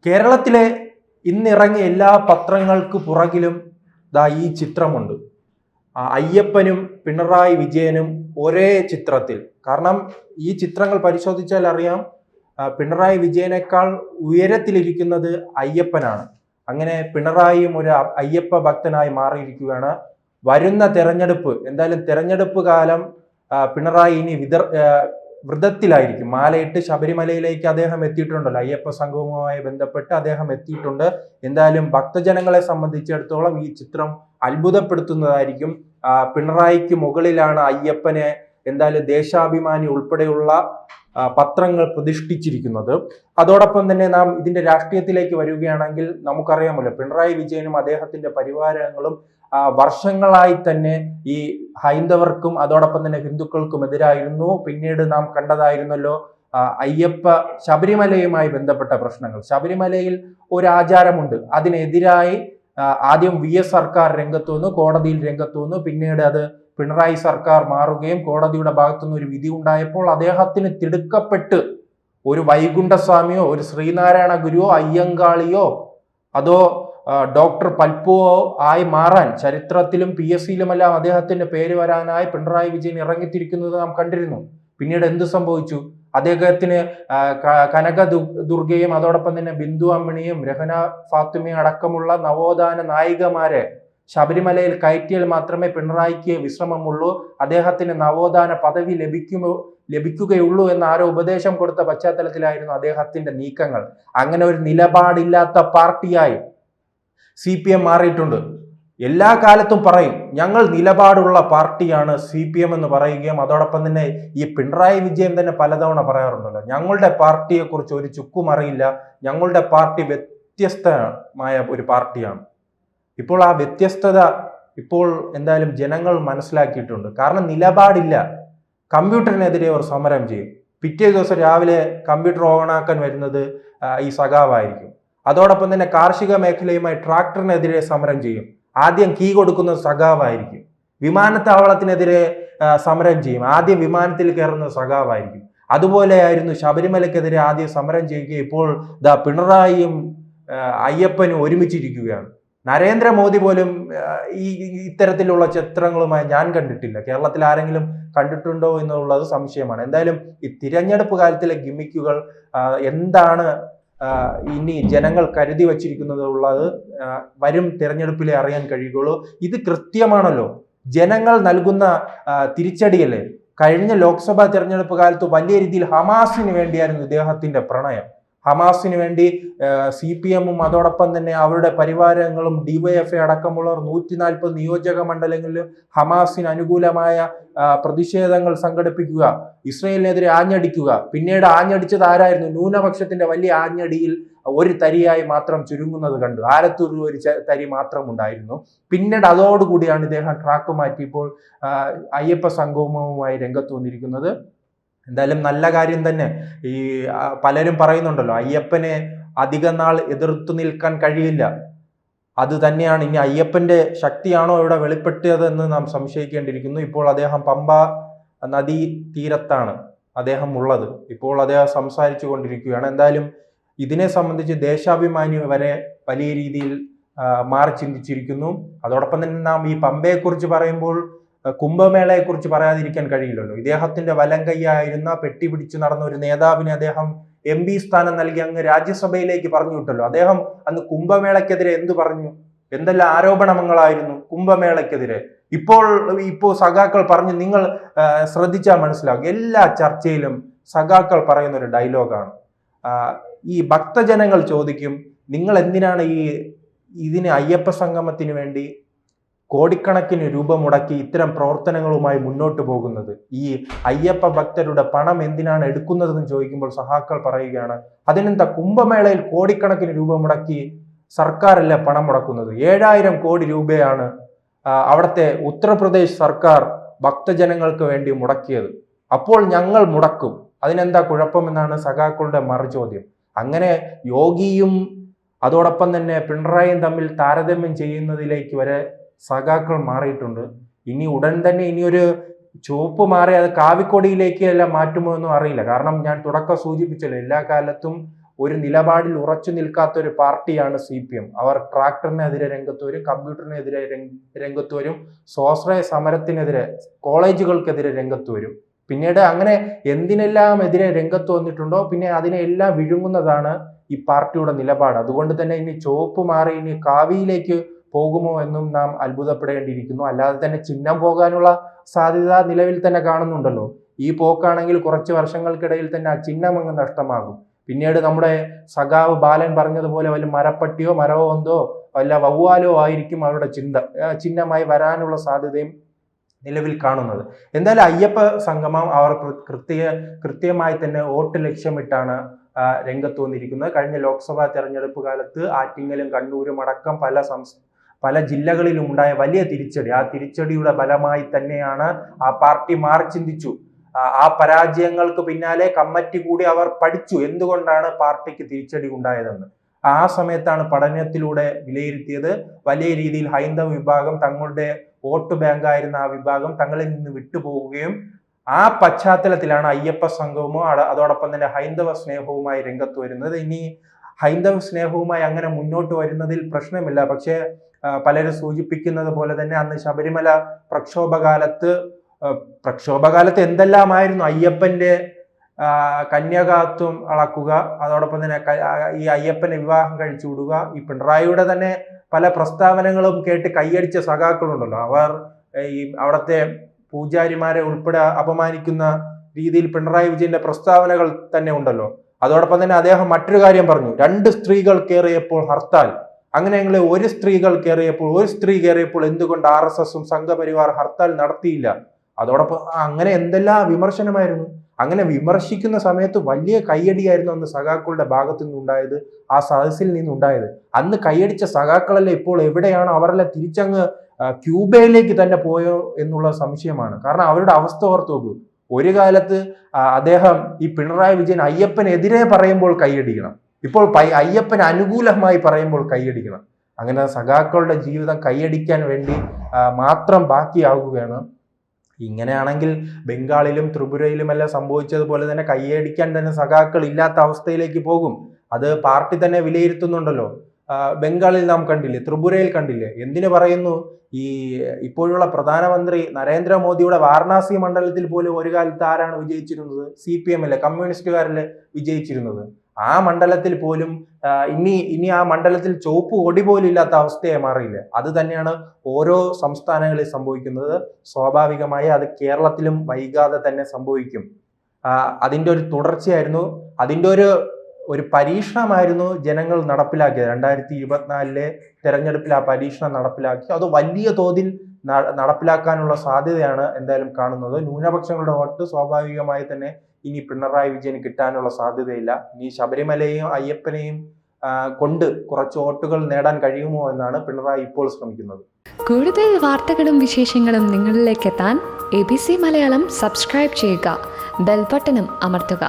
കേരളത്തിലെ ഇന്നിറങ്ങിയ എല്ലാ പത്രങ്ങൾക്ക് പുറകിലും ഈ ചിത്രമുണ്ട്. അയ്യപ്പനും പിണറായി വിജയനും ഒരേ ചിത്രത്തിൽ. കാരണം ഈ ചിത്രങ്ങൾ പരിശോധിച്ചാൽ അറിയാം, പിണറായി വിജയനേക്കാൾ ഉയരത്തിലിരിക്കുന്നത് അയ്യപ്പനാണ്. അങ്ങനെ പിണറായിയും ഒരു അയ്യപ്പ ഭക്തനായി മാറിയിരിക്കുകയാണ്. വരുന്ന തെരഞ്ഞെടുപ്പ്, എന്തായാലും തെരഞ്ഞെടുപ്പ് കാലം പിണറായി ഇനി വ്രതത്തിലായിരിക്കും. മാലയിട്ട് ശബരിമലയിലേക്ക് അദ്ദേഹം എത്തിയിട്ടുണ്ടല്ലോ, അയ്യപ്പ സംഘവുമായി ബന്ധപ്പെട്ട് അദ്ദേഹം എത്തിയിട്ടുണ്ട്. എന്തായാലും ഭക്തജനങ്ങളെ സംബന്ധിച്ചിടത്തോളം ഈ ചിത്രം അത്ഭുതപ്പെടുത്തുന്നതായിരിക്കും. പിണറായിക്ക് മുകളിലാണ് അയ്യപ്പനെ എന്തായാലും ദേശാഭിമാനി ഉൾപ്പെടെയുള്ള പത്രങ്ങൾ പ്രതിഷ്ഠിച്ചിരിക്കുന്നത്. അതോടൊപ്പം തന്നെ നാം ഇതിന്റെ രാഷ്ട്രീയത്തിലേക്ക് വരികയാണെങ്കിൽ നമുക്കറിയാമല്ലോ, പിണറായി വിജയനും അദ്ദേഹത്തിന്റെ പരിവാരങ്ങളും വർഷങ്ങളായി തന്നെ ഈ ഹൈന്ദവർക്കും അതോടൊപ്പം തന്നെ ഹിന്ദുക്കൾക്കും എതിരായിരുന്നു. പിന്നീട് നാം കണ്ടതായിരുന്നല്ലോ ശബരിമലയുമായി ബന്ധപ്പെട്ട പ്രശ്നങ്ങൾ. ശബരിമലയിൽ ഒരു ആചാരമുണ്ട്, അതിനെതിരായി ആദ്യം VS സർക്കാർ രംഗത്ത് വന്നു, കോടതിയിൽ രംഗത്ത് വന്നു. പിന്നീട് അത് പിണറായി സർക്കാർ മാറുകയും കോടതിയുടെ ഭാഗത്തുനിന്ന് ഒരു വിധി ഉണ്ടായപ്പോൾ അദ്ദേഹത്തിന് തിടുക്കപ്പെട്ട് ഒരു വൈകുണ്ഠസ്വാമിയോ ഒരു ശ്രീനാരായണ ഗുരുവോ അയ്യങ്കാളിയോ അതോ ഡോക്ടർ പൽപ്പുവോ ആയി മാറാൻ ചരിത്രത്തിലും PSCയിലുമെല്ലാം അദ്ദേഹത്തിന്റെ പേര് വരാനായി പിണറായി വിജയൻ ഇറങ്ങിത്തിരിക്കുന്നത് നാം കണ്ടിരുന്നു. പിന്നീട് എന്ത് സംഭവിച്ചു? അദ്ദേഹത്തിന് കനക ദുർഗയും അതോടൊപ്പം തന്നെ ബിന്ദു അമ്മിണിയും രഹന ഫാത്തിമയും അടക്കമുള്ള നവോത്ഥാന നായികമാരെ ശബരിമലയിൽ കയറ്റിയാൽ മാത്രമേ പിണറായിക്ക് വിശ്രമമുള്ളൂ, അദ്ദേഹത്തിന് നവോത്ഥാന പദവി ലഭിക്കുകയുള്ളൂ എന്ന ആരോ ഉപദേശം കൊടുത്ത പശ്ചാത്തലത്തിലായിരുന്നു അദ്ദേഹത്തിന്റെ നീക്കങ്ങൾ. അങ്ങനെ ഒരു നിലപാടില്ലാത്ത പാർട്ടിയായി CPM മാറിയിട്ടുണ്ട്. എല്ലാ കാലത്തും പറയും ഞങ്ങൾ നിലപാടുള്ള പാർട്ടിയാണ് CPM എന്ന് പറയുകയും അതോടൊപ്പം തന്നെ ഈ പിണറായി വിജയൻ തന്നെ പലതവണ പറയാറുണ്ടല്ലോ, ഞങ്ങളുടെ പാർട്ടിയെ കുറിച്ച് ഒരു ചുക്കും അറിയില്ല, ഞങ്ങളുടെ പാർട്ടി വ്യത്യസ്തമായ ഒരു പാർട്ടിയാണ്. ഇപ്പോൾ ആ വ്യത്യസ്തത ഇപ്പോൾ എന്തായാലും ജനങ്ങൾ മനസ്സിലാക്കിയിട്ടുണ്ട്. കാരണം നിലപാടില്ല. കമ്പ്യൂട്ടറിനെതിരെ അവർ സമരം ചെയ്യും. പിറ്റേ ദിവസം രാവിലെ കമ്പ്യൂട്ടർ ഓണാക്കാൻ വരുന്നത് ഈ സഖാവായിരിക്കും. അതോടൊപ്പം തന്നെ കാർഷിക മേഖലയുമായി ട്രാക്ടറിനെതിരെ സമരം ചെയ്യും. ആദ്യം കീ കൊടുക്കുന്നത് സഖാവായിരിക്കും. വിമാനത്താവളത്തിനെതിരെ സമരം ചെയ്യും. ആദ്യം വിമാനത്തിൽ കയറുന്നത് സഖാവായിരിക്കും. അതുപോലെയായിരുന്നു ശബരിമലയ്ക്കെതിരെ ആദ്യം സമരം ചെയ്യുക. ഇപ്പോൾ പിണറായിയും അയ്യപ്പനും ഒരുമിച്ചിരിക്കുകയാണ്. നരേന്ദ്രമോദി പോലും ഇത്തരത്തിലുള്ള ചിത്രങ്ങളുമായി ഞാൻ കണ്ടിട്ടില്ല. കേരളത്തിൽ ആരെങ്കിലും കണ്ടിട്ടുണ്ടോ എന്നുള്ളത് സംശയമാണ്. എന്തായാലും ഈ തിരഞ്ഞെടുപ്പ് കാലത്തിലെ ഗിമ്മിക്കുകൾ എന്താണ് ഇനി ജനങ്ങൾ കരുതി വച്ചിരിക്കുന്നത് ഉള്ളത് വരും തിരഞ്ഞെടുപ്പിലെ അറിയാൻ കഴിയുകയുള്ളൂ. ഇത് കൃത്യമാണല്ലോ, ജനങ്ങൾ നൽകുന്ന തിരിച്ചടിയല്ലേ. കഴിഞ്ഞ ലോക്സഭാ തിരഞ്ഞെടുപ്പ് കാലത്ത് വലിയ രീതിയിൽ ഹമാസിന് വേണ്ടിയായിരുന്നു ഇദ്ദേഹത്തിന്റെ പ്രണയം. ഹമാസിന് വേണ്ടി CPM-ഉം അതോടൊപ്പം തന്നെ അവരുടെ പരിവാരങ്ങളും DYFI അടക്കമുള്ളവർ 140 നിയോജക മണ്ഡലങ്ങളിലും ഹമാസിന് അനുകൂലമായ പ്രതിഷേധങ്ങൾ സംഘടിപ്പിക്കുക, ഇസ്രയേലിനെതിരെ ആഞ്ഞടിക്കുക. പിന്നീട് ആഞ്ഞടിച്ചത് ആരായിരുന്നു? ന്യൂനപക്ഷത്തിന്റെ വലിയ ആഞ്ഞടിയിൽ ഒരു തരിയായി മാത്രം ചുരുങ്ങുന്നത് കണ്ടു. ആലത്തൂരിൽ ഒരു തരി മാത്രം ഉണ്ടായിരുന്നു. പിന്നീട് അതോടുകൂടിയാണ് ഇദ്ദേഹം ട്രാക്ക് മാറ്റിയപ്പോൾ അയ്യപ്പ സംഗമവുമായി രംഗത്ത് വന്നിരിക്കുന്നത്. എന്തായാലും നല്ല കാര്യം തന്നെ. ഈ പലരും പറയുന്നുണ്ടല്ലോ, അയ്യപ്പനെ അധിക നാൾ എതിർത്തു നിൽക്കാൻ കഴിയില്ല. അത് തന്നെയാണ് ഇനി അയ്യപ്പന്റെ ശക്തിയാണോ ഇവിടെ വെളിപ്പെട്ടതെന്ന് നാം സംശയിക്കേണ്ടിയിരിക്കുന്നു. ഇപ്പോൾ അദ്ദേഹം പമ്പ നദീ തീരത്താണ് അദ്ദേഹം ഉള്ളത്. ഇപ്പോൾ അദ്ദേഹം സംസാരിച്ചു കൊണ്ടിരിക്കുകയാണ്. എന്തായാലും ഇതിനെ സംബന്ധിച്ച് ദേശാഭിമാനി വരെ വലിയ രീതിയിൽ മാറി ചിന്തിച്ചിരിക്കുന്നു. അതോടൊപ്പം തന്നെ നാം ഈ പമ്പയെക്കുറിച്ച് പറയുമ്പോൾ കുംഭമേളയെ കുറിച്ച് പറയാതിരിക്കാൻ കഴിയില്ലല്ലോ. ഇദ്ദേഹത്തിന്റെ വലം കൈയായിരുന്ന പെട്ടി പിടിച്ചു നടന്ന ഒരു നേതാവിനെ അദ്ദേഹം MP സ്ഥാനം നൽകി അങ്ങ് രാജ്യസഭയിലേക്ക് പറഞ്ഞു വിട്ടല്ലോ. അദ്ദേഹം അന്ന് കുംഭമേളയ്ക്കെതിരെ എന്ത് പറഞ്ഞു? എന്തെല്ലാം ആരോപണങ്ങളായിരുന്നു കുംഭമേളയ്ക്കെതിരെ. ഇപ്പോൾ സഖാക്കൾ പറഞ്ഞു, നിങ്ങൾ ശ്രദ്ധിച്ചാൽ മനസ്സിലാകും, എല്ലാ ചർച്ചയിലും സഖാക്കൾ പറയുന്ന ഒരു ഡയലോഗാണ്. ഈ ഭക്തജനങ്ങൾ ചോദിക്കും, നിങ്ങൾ എന്തിനാണ് ഇതിന് അയ്യപ്പ സംഗമത്തിന് വേണ്ടി കോടിക്കണക്കിന് രൂപ മുടക്കി ഇത്തരം പ്രവർത്തനങ്ങളുമായി മുന്നോട്ട് പോകുന്നത്? ഈ അയ്യപ്പ ഭക്തരുടെ പണം എന്തിനാണ് എടുക്കുന്നതെന്ന് ചോദിക്കുമ്പോൾ സഹാക്കൾ പറയുകയാണ്, അതിനെന്താ, കുംഭമേളയിൽ കോടിക്കണക്കിന് രൂപ മുടക്കി സർക്കാരല്ല പണം മുടക്കുന്നത്. 7000 കോടി രൂപയാണ് അവിടുത്തെ ഉത്തർപ്രദേശ് സർക്കാർ ഭക്തജനങ്ങൾക്ക് വേണ്ടി മുടക്കിയത്. അപ്പോൾ ഞങ്ങൾ മുടക്കും, അതിനെന്താ കുഴപ്പമെന്നാണ് സഖാക്കളുടെ മറുചോദ്യം. അങ്ങനെ യോഗിയും അതോടൊപ്പം തന്നെ പിണറായിയും തമ്മിൽ താരതമ്യം ചെയ്യുന്നതിലേക്ക് വരെ സഖാക്കൾ മാറിയിട്ടുണ്ട്. ഇനി ഉടൻ തന്നെ ഇനിയൊരു ചുവപ്പ് മാറി അത് കാവിക്കൊടിയിലേക്ക് എല്ലാം മാറ്റുമോ എന്നും അറിയില്ല. കാരണം ഞാൻ തുടക്കം സൂചിപ്പിച്ചല്ലോ, എല്ലാ കാലത്തും ഒരു നിലപാടിൽ ഉറച്ചു നിൽക്കാത്ത ഒരു പാർട്ടിയാണ് CPM. അവർ ട്രാക്ടറിനെതിരെ രംഗത്ത് വരും, കമ്പ്യൂട്ടറിനെതിരെ രംഗത്ത് വരും, സ്വാശ്രയ സമരത്തിനെതിരെ, കോളേജുകൾക്കെതിരെ രംഗത്ത് വരും. പിന്നീട് അങ്ങനെ എന്തിനെല്ലാം എതിരെ രംഗത്ത് വന്നിട്ടുണ്ടോ പിന്നെ അതിനെല്ലാം വിഴുങ്ങുന്നതാണ് ഈ പാർട്ടിയുടെ നിലപാട്. അതുകൊണ്ട് തന്നെ ഇനി ചുവപ്പ് മാറി ഇനി കാവിയിലേക്ക് പോകുമോ എന്നും നാം അത്ഭുതപ്പെടേണ്ടിയിരിക്കുന്നു. അല്ലാതെ തന്നെ ചിഹ്നം പോകാനുള്ള സാധ്യത നിലവിൽ തന്നെ കാണുന്നുണ്ടല്ലോ. ഈ പോക്കാണെങ്കിൽ കുറച്ച് വർഷങ്ങൾക്കിടയിൽ തന്നെ ആ ചിഹ്നം അങ്ങ് നഷ്ടമാകും. പിന്നീട് നമ്മുടെ സഖാവ് ബാലൻ പറഞ്ഞതുപോലെ വല്ല മരപ്പട്ടിയോ മരവോ എന്തോ വല്ല വവ്വാലോ ആയിരിക്കും അവരുടെ ചിഹ്നമായി വരാനുള്ള സാധ്യതയും നിലവിൽ കാണുന്നത്. എന്തായാലും അയ്യപ്പ സംഗമം അവർ കൃത്യമായി തന്നെ വോട്ട് ലക്ഷ്യമിട്ടാണ് രംഗത്ത് വന്നിരിക്കുന്നത്. കഴിഞ്ഞ ലോക്സഭാ തെരഞ്ഞെടുപ്പ് കാലത്ത് ആറ്റിങ്ങലും കണ്ണൂരും അടക്കം പല ജില്ലകളിലും ഉണ്ടായ വലിയ തിരിച്ചടി, ആ തിരിച്ചടിയുടെ ഫലമായി തന്നെയാണ് ആ പാർട്ടി മാറി ചിന്തിച്ചു. ആ പരാജയങ്ങൾക്ക് പിന്നാലെ കമ്മിറ്റി കൂടി അവർ പഠിച്ചു എന്തുകൊണ്ടാണ് പാർട്ടിക്ക് തിരിച്ചടി ഉണ്ടായതെന്ന്. ആ സമയത്താണ് പഠനത്തിലൂടെ വിലയിരുത്തിയത് വലിയ രീതിയിൽ ഹൈന്ദവ വിഭാഗം തങ്ങളുടെ വോട്ട് ബാങ്കായിരുന്ന ആ വിഭാഗം തങ്ങളിൽ നിന്ന് വിട്ടുപോവുകയും ആ പശ്ചാത്തലത്തിലാണ് അയ്യപ്പ സംഘവും അതോടൊപ്പം തന്നെ ഹൈന്ദവ സ്നേഹവുമായി രംഗത്ത് വരുന്നത്. ഇനി ഹൈന്ദവ സ്നേഹവുമായി അങ്ങനെ മുന്നോട്ട് വരുന്നതിൽ പ്രശ്നമില്ല. പക്ഷേ പലരും സൂചിപ്പിക്കുന്നത് പോലെ തന്നെ അന്ന് ശബരിമല പ്രക്ഷോഭകാലത്ത് എന്തെല്ലാമായിരുന്നു അയ്യപ്പന്റെ കന്യാകാത്വം അളക്കുക, അതോടൊപ്പം തന്നെ ഈ അയ്യപ്പനെ വിവാഹം കഴിച്ചു വിടുക. ഈ പിണറായിയുടെ തന്നെ പല പ്രസ്താവനകളും കേട്ട് കൈയടിച്ച സഖാക്കളുണ്ടല്ലോ. അവർ ഈ അവിടുത്തെ പൂജാരിമാരെ ഉൾപ്പെടെ അപമാനിക്കുന്ന രീതിയിൽ പിണറായി വിജയന്റെ പ്രസ്താവനകൾ തന്നെ ഉണ്ടല്ലോ. അതോടൊപ്പം തന്നെ അദ്ദേഹം മറ്റൊരു കാര്യം പറഞ്ഞു, 2 സ്ത്രീകൾ കയറിയപ്പോൾ ഹർത്താൽ. അങ്ങനെയെങ്കിൽ ഒരു സ്ത്രീ കയറിയപ്പോൾ എന്തുകൊണ്ട് RSSും സംഘപരിവാർ ഹർത്താൽ നടത്തിയില്ല? അതോടൊപ്പം അങ്ങനെ എന്തെല്ലാം വിമർശനമായിരുന്നു. അങ്ങനെ വിമർശിക്കുന്ന സമയത്ത് വലിയ കയ്യടിയായിരുന്നു അന്ന് സഖാക്കളുടെ ഭാഗത്തു നിന്നുണ്ടായത്, ആ സദസ്സിൽ നിന്നുണ്ടായത്. അന്ന് കയ്യടിച്ച സഖാക്കളല്ലേ ഇപ്പോൾ എവിടെയാണ്? അവരെല്ലാം തിരിച്ചങ്ങ് ക്യൂബയിലേക്ക് തന്നെ പോയോ എന്നുള്ള സംശയമാണ്. കാരണം അവരുടെ അവസ്ഥ ഓർത്ത് നോക്കൂ. ഒരു കാലത്ത് അദ്ദേഹം ഈ പിണറായി വിജയൻ അയ്യപ്പനെതിരെ പറയുമ്പോൾ കൈയടിക്കണം, ഇപ്പോൾ അയ്യപ്പന് അനുകൂലമായി പറയുമ്പോൾ കൈയടിക്കണം. അങ്ങനെ സഖാക്കളുടെ ജീവിതം കൈയടിക്കാൻ വേണ്ടി മാത്രം ബാക്കിയാവുകയാണ്. ഇങ്ങനെയാണെങ്കിൽ ബംഗാളിലും ത്രിപുരയിലും എല്ലാം സംഭവിച്ചതുപോലെ തന്നെ കൈയടിക്കാൻ തന്നെ സഖാക്കൾ ഇല്ലാത്ത അവസ്ഥയിലേക്ക് പോകും. അത് പാർട്ടി തന്നെ വിലയിരുത്തുന്നുണ്ടല്ലോ. ബംഗാളിൽ നാം കണ്ടില്ലേ, ത്രിപുരയിൽ കണ്ടില്ലേ. എന്തിനു പറയുന്നു, ഈ ഇപ്പോഴുള്ള പ്രധാനമന്ത്രി നരേന്ദ്രമോദിയുടെ വാരണാസി മണ്ഡലത്തിൽ പോലും ഒരു കാലത്ത് ആരാണ് വിജയിച്ചിരുന്നത്? CPM അല്ലേ, കമ്മ്യൂണിസ്റ്റുകാരല്ലേ വിജയിച്ചിരുന്നത്. ആ മണ്ഡലത്തിൽ പോലും ഇനി ആ മണ്ഡലത്തിൽ ചുവപ്പ് കൊടി പോലും ഇല്ലാത്ത അവസ്ഥയെ മാറിയില്ല. അത് തന്നെയാണ് ഓരോ സംസ്ഥാനങ്ങളിൽ സംഭവിക്കുന്നത്. സ്വാഭാവികമായി അത് കേരളത്തിലും വൈകാതെ തന്നെ സംഭവിക്കും. അതിൻ്റെ ഒരു തുടർച്ചയായിരുന്നു, അതിൻ്റെ ഒരു പരീക്ഷണമായിരുന്നു ജനങ്ങൾ നടപ്പിലാക്കിയത്. 2024 തെരഞ്ഞെടുപ്പിൽ ആ പരീക്ഷണം നടപ്പിലാക്കി. അത് വലിയ തോതിൽ നടപ്പിലാക്കാനുള്ള സാധ്യതയാണ് എന്തായാലും കാണുന്നത്. ന്യൂനപക്ഷങ്ങളുടെ വോട്ട് സ്വാഭാവികമായി തന്നെ ഇനി പിണറായി വിജയന് കിട്ടാനുള്ള സാധ്യതയില്ല. ഇനി ശബരിമലയെയും അയ്യപ്പനെയും കൊണ്ട് കുറച്ച് വോട്ടുകൾ നേടാൻ കഴിയുമോ എന്നാണ് പിണറായി ഇപ്പോൾ ശ്രമിക്കുന്നത്. കൂടുതൽ വാർത്തകളും വിശേഷങ്ങളും നിങ്ങളിലേക്ക് എത്താൻ ABC മലയാളം സബ്സ്ക്രൈബ് ചെയ്യുക, ബെൽ ബട്ടണും അമർത്തുക.